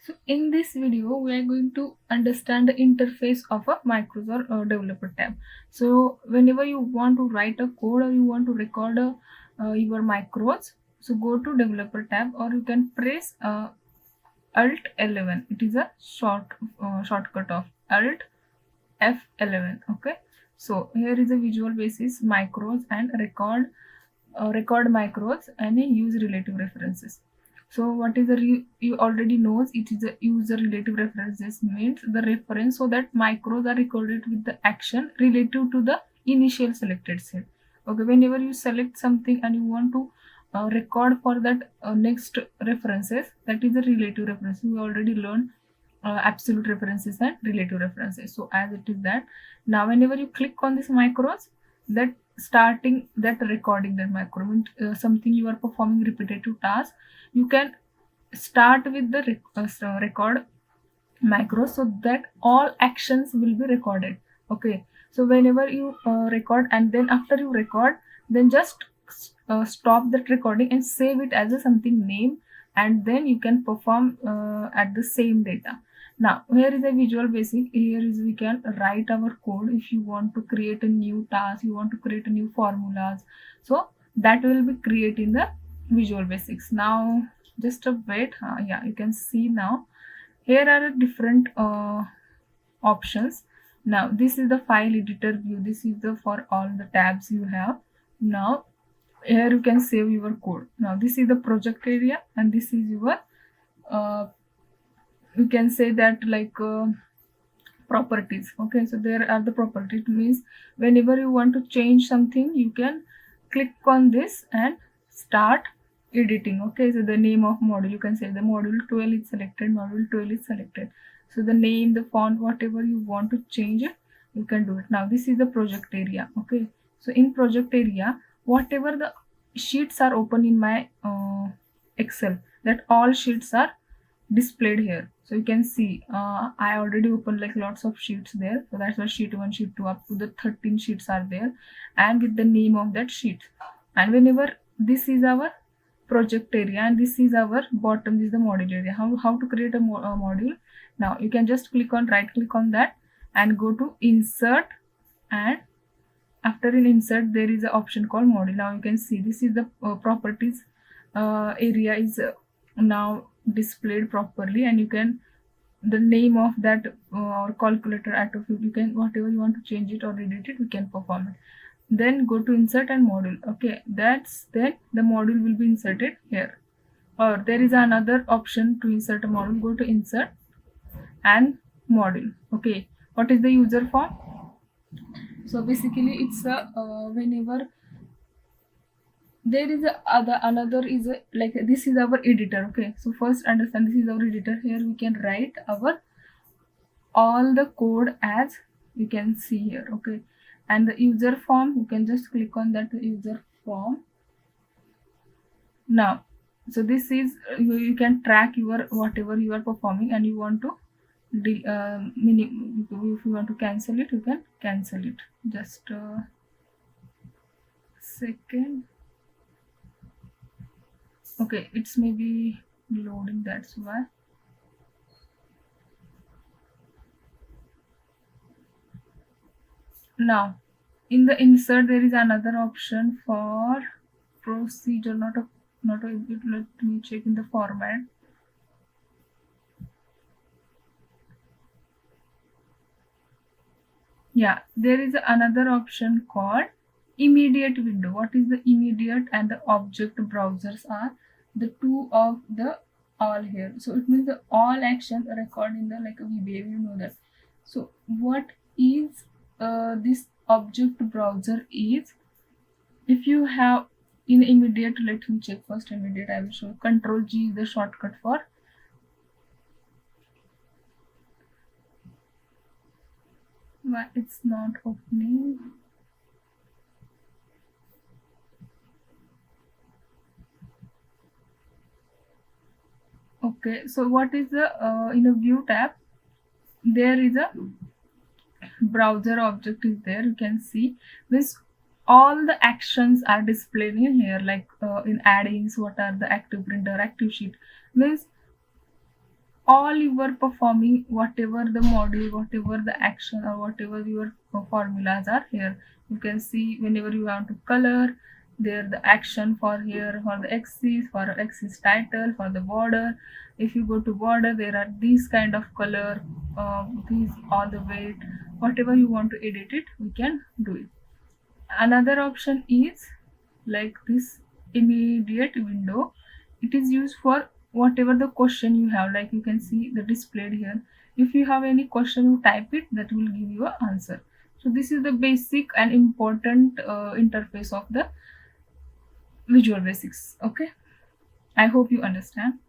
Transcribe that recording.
So in this video, we are going to understand the interface of a macros or developer tab. So whenever you want to write a code or you want to record your macros, so go to developer tab, or you can press Alt 11. It is a shortcut of Alt F11. Okay. So here is a Visual Basic macros and record macros and use relative references. So what is you already knows, it is a user relative references, means the reference so that macros are recorded with the action relative to the initial selected set. Okay, whenever you select something and you want to record for that next references, that is a relative reference. We already learned absolute references and relative references. So as it is that, now whenever you click on this macros, that starting that recording that macro means something you are performing repetitive task, you can start with the record macro so that all actions will be recorded. Okay, so whenever you record, and then after you record, then just stop that recording and save it as a something name, and then you can perform at the same data. Now here is a Visual Basic. Here is we can write our code. If you want to create a new task, you want to create a new formulas, so that will be created in the Visual Basics. Now just a wait. Yeah, you can see now here are different options. Now this is the file editor view. This is the for all the tabs you have. Now here you can save your code. Now this is the project area, and this is your you can say that like properties. Okay, so there are the properties. It means whenever you want to change something, you can click on this and start editing. Okay, so the name of module, you can say the module 12 is selected, module 12 is selected. So the name, the font, whatever you want to change it, you can do it. Now this is the project area. Okay, so in project area, whatever the sheets are open in my Excel, that all sheets are displayed here. So you can see I already opened like lots of sheets there. So that's why sheet 1, sheet 2 up to the 13 sheets are there, and with the name of that sheet. And whenever this is our project area and this is our bottom, this is the module area. How to create a module? Now you can just click on, right click on that and go to insert, and after in insert there is an option called module. Now you can see this is the properties area is now displayed properly, and you can the name of that or calculator auto fill, you can whatever you want to change it or edit it, you can perform it. Then go to insert and module. Okay, that's then the module will be inserted here. Or there is another option to insert a module. Go to insert and module. Okay, what is the user form? So basically it's a whenever there is a another is a, like this is our editor. Okay, so first understand this is our editor. Here we can write our all the code as you can see here. Okay, and the user form, you can just click on that user form. Now so this is you can track your whatever you are performing, and you want to if you want to cancel it, you can cancel it. Just a second. Okay, it's maybe loading, that's why. Now in the insert there is another option for procedure, not a let me check in the format. Yeah, there is another option called immediate window. What is the immediate and the object browsers are the two of the all here. So it means the all action record in the like a VBA, you know that. So what is this object browser is, if you have in immediate, let me check first immediate, I will show. Control G is the shortcut for why it's not opening. Okay, so what is the in a view tab, there is a browser object is there. You can see this all the actions are displayed in here, like in add-ins, what are the active printer, active sheet, means all you were performing, whatever the module, whatever the action, or whatever your formulas are here. You can see whenever you want to color, there the action for here, for the axis, for axis title, for the border. If you go to border, there are these kind of color, these all the weight, whatever you want to edit it, we can do it. Another option is like this immediate window. It is used for whatever the question you have, like you can see the displayed here. If you have any question, you type it, that will give you an answer. So this is the basic and important interface of the Visual Basics. Okay, I hope you understand.